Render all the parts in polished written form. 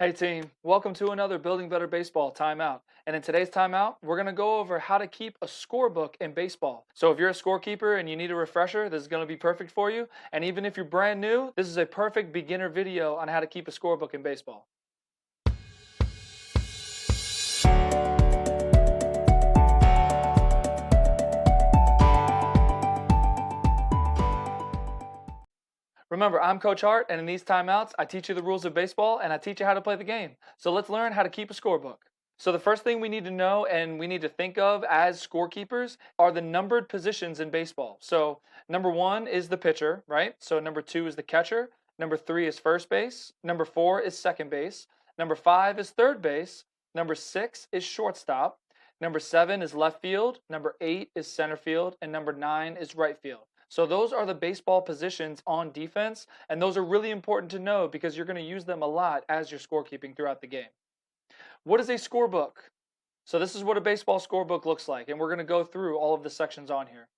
Hey team, welcome to another Building Better Baseball timeout. And in today's timeout, we're going to go over how to keep a scorebook in baseball. So if you're a scorekeeper and you need a refresher, this is going to be perfect for you. And even if you're brand new, this is a perfect beginner video on how to keep a scorebook in baseball. Remember, I'm Coach Hart, and in these timeouts, I teach you the rules of baseball and I teach you how to play the game. So let's learn how to keep a scorebook. So the first thing we need to know and we need to think of as scorekeepers are the numbered positions in baseball. So number 1 is the pitcher, right? So number 2 is the catcher. Number 3 is first base. Number 4 is second base. Number 5 is third base. Number 6 is shortstop. Number 7 is left field. Number 8 is center field. And number 9 is right field. So those are the baseball positions on defense, and those are really important to know because you're going to use them a lot as you're scorekeeping throughout the game. What is a scorebook? So this is what a baseball scorebook looks like, and we're going to go through all of the sections on here.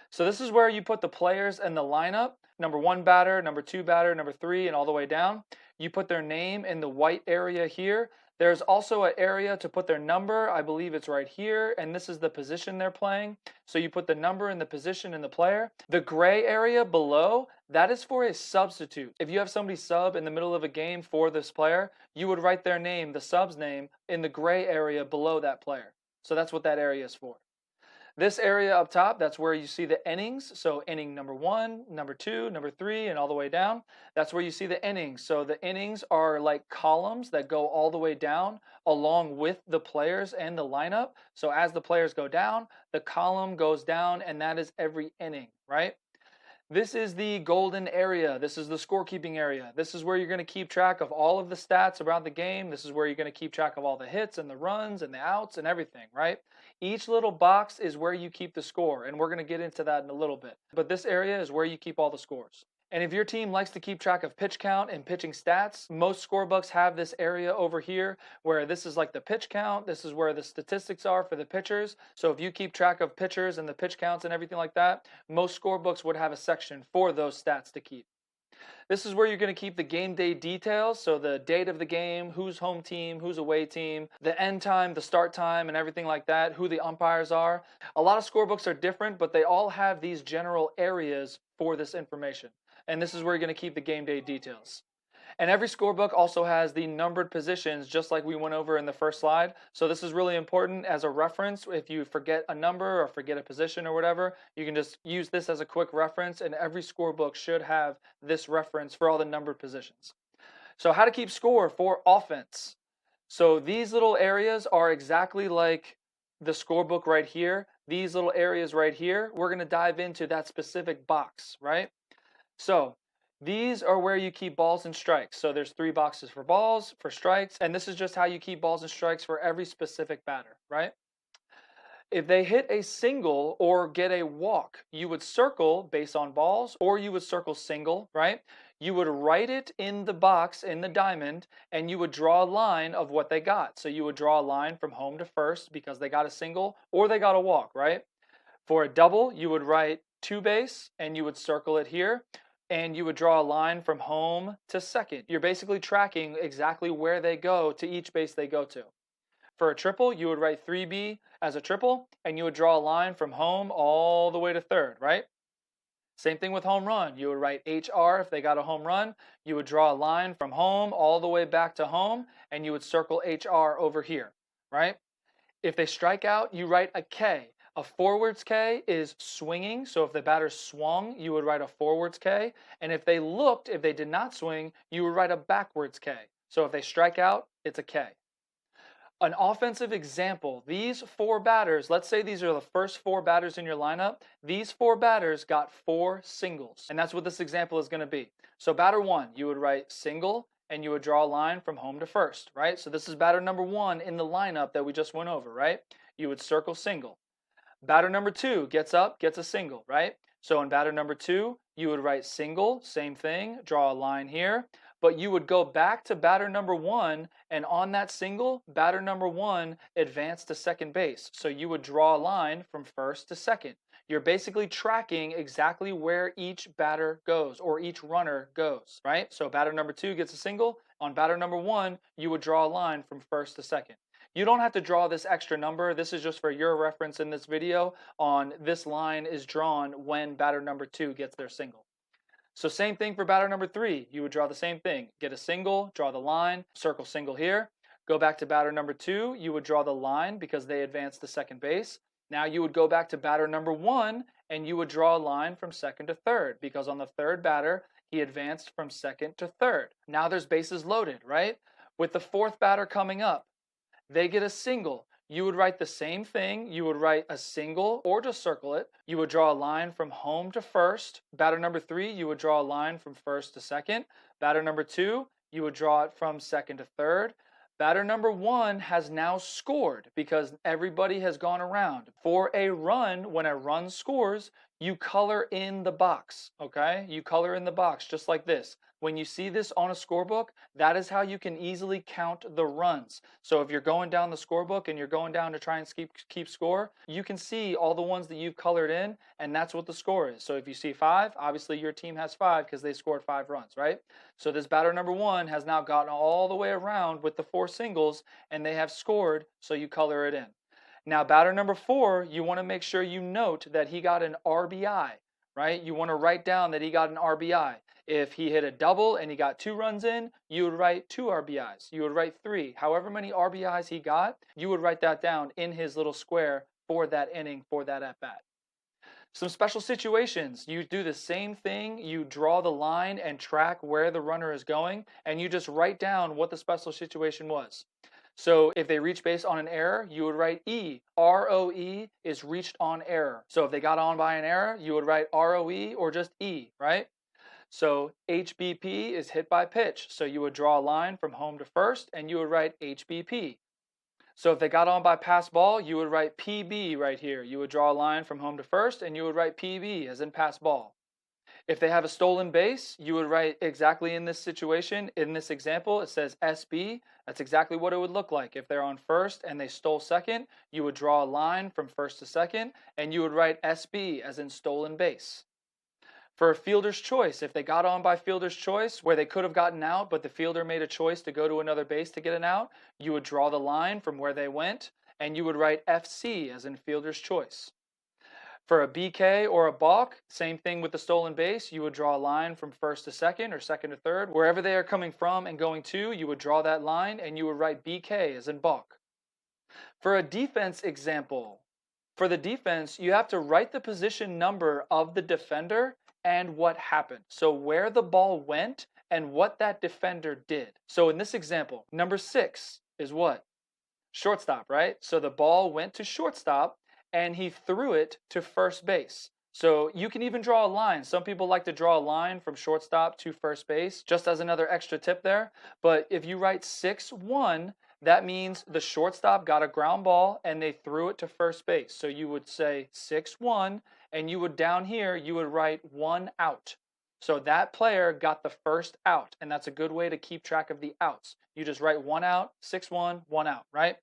So this is where you put the players and the lineup, number 1 batter, number 2 batter, number 3, and all the way down. You put their name in the white area here. There's also an area to put their number. I believe it's right here, and this is the position they're playing. So you put the number and the position and the player. The gray area below, that is for a substitute. If you have somebody sub in the middle of a game for this player, you would write their name, the sub's name, in the gray area below that player. So that's what that area is for. This area up top, that's where you see the innings. So inning number 1, number 2, number 3, and all the way down. That's where you see the innings. So the innings are like columns that go all the way down along with the players and the lineup. So as the players go down, the column goes down, and that is every inning, right? This is the golden area. This is the scorekeeping area. This is where you're going to keep track of all of the stats around the game. This is where you're going to keep track of all the hits and the runs and the outs and everything, right? Each little box is where you keep the score, and we're going to get into that in a little bit. But this area is where you keep all the scores. And if your team likes to keep track of pitch count and pitching stats, most scorebooks have this area over here where this is like the pitch count. This is where the statistics are for the pitchers. So if you keep track of pitchers and the pitch counts and everything like that, most scorebooks would have a section for those stats to keep. This is where you're going to keep the game day details, so the date of the game, who's home team, who's away team, the end time, the start time, and everything like that, who the umpires are. A lot of scorebooks are different, but they all have these general areas for this information. And this is where you're going to keep the game day details. And every scorebook also has the numbered positions, just like we went over in the first slide. So this is really important as a reference. If you forget a number or forget a position or whatever, you can just use this as a quick reference, and every scorebook should have this reference for all the numbered positions. So how to keep score for offense. So these little areas are exactly like the scorebook right here. These little areas right here, we're going to dive into that specific box, right? So these are where you keep balls and strikes. So there's 3 boxes for balls, for strikes, and this is just how you keep balls and strikes for every specific batter, right? If they hit a single or get a walk, you would circle based on balls, or you would circle single, right? You would write it in the box, in the diamond, and you would draw a line of what they got. So you would draw a line from home to first because they got a single or they got a walk, right? For a double, you would write 2 base and you would circle it here, and you would draw a line from home to second. You're basically tracking exactly where they go to each base they go to. For a triple, you would write 3B as a triple, and you would draw a line from home all the way to third, right? Same thing with home run. You would write HR if they got a home run. You would draw a line from home all the way back to home, and you would circle HR over here, right? If they strike out, you write a K. A forwards K is swinging, so if the batter swung, you would write a forwards K. And if they did not swing, you would write a backwards K. So if they strike out, it's a K. An offensive example, these 4 batters, let's say these are the first 4 batters in your lineup. These 4 batters got 4 singles, and that's what this example is going to be. So batter 1, you would write single, and you would draw a line from home to first, right? So this is batter number 1 in the lineup that we just went over, right? You would circle single. Batter number 2 gets up, gets a single, right? So in batter number 2, you would write single, same thing, draw a line here, but you would go back to batter number 1, and on that single, batter number 1 advanced to second base. So you would draw a line from first to second. You're basically tracking exactly where each batter goes or each runner goes, right? So batter number 2 gets a single. On batter number 1, you would draw a line from first to second. You don't have to draw this extra number. This is just for your reference in this video on this line is drawn when batter number 2 gets their single. So same thing for batter number 3. You would draw the same thing. Get a single, draw the line, circle single here. Go back to batter number 2. You would draw the line because they advanced to second base. Now you would go back to batter number 1 and you would draw a line from second to third because on the third batter, he advanced from second to third. Now there's bases loaded, right? With the fourth batter coming up, they get a single. You would write the same thing. You would write a single or just circle it. You would draw a line from home to first. Batter number 3, you would draw a line from first to second. Batter number 2, you would draw it from second to third. Batter number 1 has now scored because everybody has gone around. For a run, when a run scores, you color in the box, okay? You color in the box just like this. When you see this on a scorebook, that is how you can easily count the runs. So if you're going down the scorebook and you're going down to try and keep score, you can see all the ones that you've colored in, and that's what the score is. So if you see 5, obviously your team has 5 because they scored 5 runs, right? So this batter number 1 has now gotten all the way around with the 4 singles, and they have scored, so you color it in. Now batter number 4, you want to make sure you note that he got an RBI, right? You want to write down that he got an RBI. If he hit a double and he got 2 runs in, you would write 2 RBIs. You would write 3. However many RBIs he got, you would write that down in his little square for that inning, for that at-bat. Some special situations, you do the same thing. You draw the line and track where the runner is going, and you just write down what the special situation was. So if they reach base on an error, you would write E. ROE is reached on error. So if they got on by an error, you would write ROE or just E, right? So HBP is hit by pitch. So you would draw a line from home to first and you would write HBP. So if they got on by pass ball, you would write PB right here. You would draw a line from home to first and you would write PB as in pass ball. If they have a stolen base, you would write exactly in this situation. In this example, it says SB. That's exactly what it would look like. If they're on first and they stole second, you would draw a line from first to second and you would write SB as in stolen base. For a fielder's choice, if they got on by fielder's choice where they could have gotten out, but the fielder made a choice to go to another base to get an out, you would draw the line from where they went and you would write FC as in fielder's choice. For a BK or a balk, same thing with the stolen base. You would draw a line from first to second or second to third. Wherever they are coming from and going to, you would draw that line and you would write BK as in balk. For a defense example, for the defense, you have to write the position number of the defender and what happened. So where the ball went and what that defender did. So in this example, number 6 is what? Shortstop, right? So the ball went to shortstop and he threw it to first base. So you can even draw a line. Some people like to draw a line from shortstop to first base, just as another extra tip there. But if you write 6-1, that means the shortstop got a ground ball and they threw it to first base. So you would say 6-1, and you would down here, you would write 1 out. So that player got the first out, and that's a good way to keep track of the outs. You just write 1 out, 6-1, 1 out, right?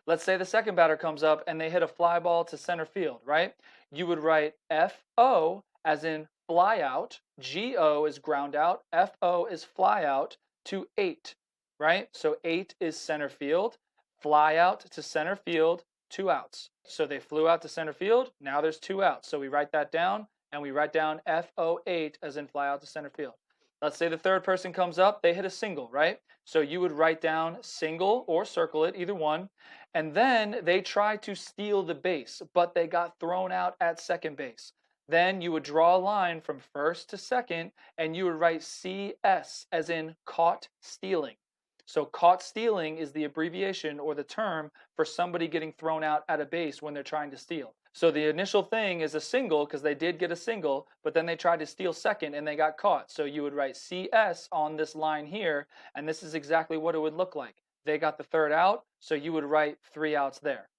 Let's say the second batter comes up and they hit a fly ball to center field, right? You would write FO as in fly out, GO is ground out, FO is fly out to 8, right? So 8 is center field, fly out to center field, 2 outs. So they flew out to center field, now there's 2 outs. So we write that down and we write down FO8 as in fly out to center field. Let's say the third person comes up, they hit a single, right? So you would write down single or circle it, either one, and then they try to steal the base, but they got thrown out at second base. Then you would draw a line from first to second and you would write CS as in caught stealing. So caught stealing is the abbreviation or the term for somebody getting thrown out at a base when they're trying to steal. So the initial thing is a single because they did get a single, but then they tried to steal second and they got caught. So you would write CS on this line here, and this is exactly what it would look like. They got the third out, so you would write 3 outs there.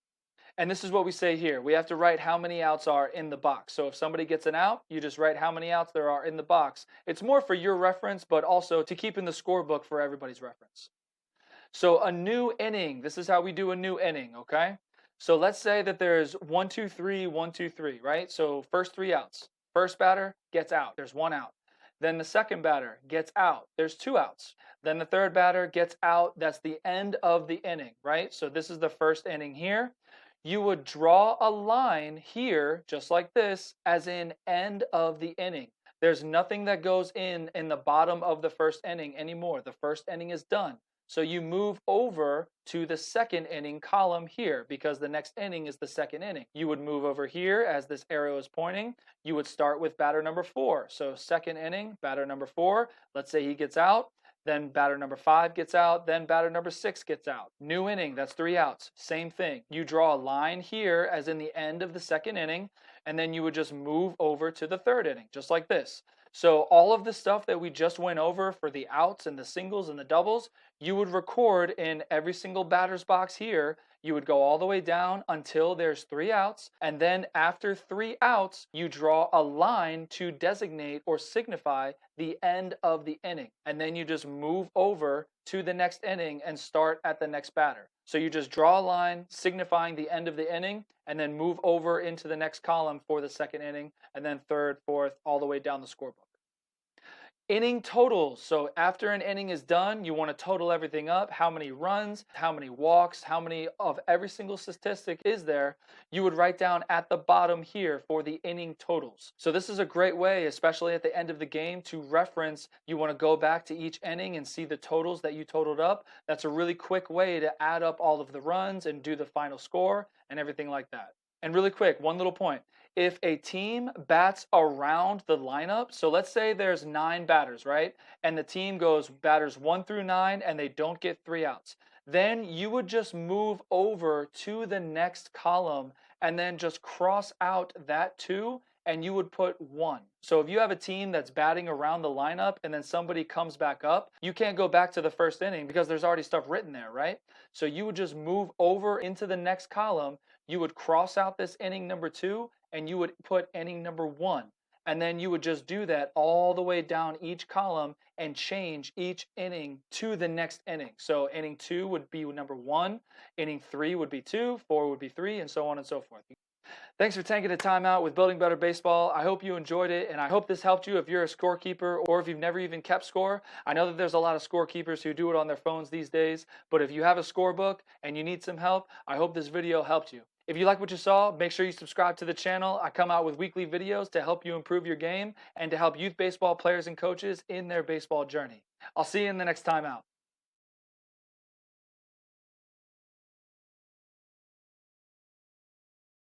And this is what we say here. We have to write how many outs are in the box. So if somebody gets an out, you just write how many outs there are in the box. It's more for your reference, but also to keep in the scorebook for everybody's reference. So a new inning, this is how we do a new inning, okay? So let's say that there's 1, 2, 3, 1, 2, 3, right? So first 3 outs. First batter gets out. There's 1 out. Then the second batter gets out. There's 2 outs. Then the third batter gets out. That's the end of the inning, right? So this is the first inning here. You would draw a line here, just like this, as in end of the inning. There's nothing that goes in the bottom of the first inning anymore. The first inning is done. So you move over to the second inning column here because the next inning is the second inning. You would move over here as this arrow is pointing. You would start with batter number 4. So second inning, batter number 4. Let's say he gets out. Then batter number 5 gets out. Then batter number 6 gets out. New inning, that's 3 outs. Same thing. You draw a line here as in the end of the second inning, and then you would just move over to the third inning, just like this. So all of the stuff that we just went over for the outs and the singles and the doubles, you would record in every single batter's box here. You would go all the way down until there's 3 outs. And then after 3 outs, you draw a line to designate or signify the end of the inning. And then you just move over to the next inning and start at the next batter. So you just draw a line signifying the end of the inning and then move over into the next column for the second inning and then third, fourth, all the way down the scorebook. Inning totals. So after an inning is done, you want to total everything up. How many runs, how many walks, how many of every single statistic is there. You would write down at the bottom here for the inning totals. So this is a great way, especially at the end of the game, to reference. You want to go back to each inning and see the totals that you totaled up. That's a really quick way to add up all of the runs and do the final score and everything like that. And really quick, one little point. If a team bats around the lineup, so let's say there's 9 batters, right? And the team goes batters 1 through 9 and they don't get 3 outs. Then you would just move over to the next column and then just cross out that 2 and you would put 1. So if you have a team that's batting around the lineup and then somebody comes back up, you can't go back to the first inning because there's already stuff written there, right? So you would just move over into the next column. You would cross out this inning number 2 and you would put inning number 1. And then you would just do that all the way down each column and change each inning to the next inning. So inning 2 would be number 1, inning 3 would be 2, 4 would be 3, and so on and so forth. Thanks for taking the time out with Building Better Baseball. I hope you enjoyed it, and I hope this helped you if you're a scorekeeper or if you've never even kept score. I know that there's a lot of scorekeepers who do it on their phones these days, but if you have a scorebook and you need some help, I hope this video helped you. If you like what you saw, make sure you subscribe to the channel. I come out with weekly videos to help you improve your game and to help youth baseball players and coaches in their baseball journey. I'll see you in the next time out.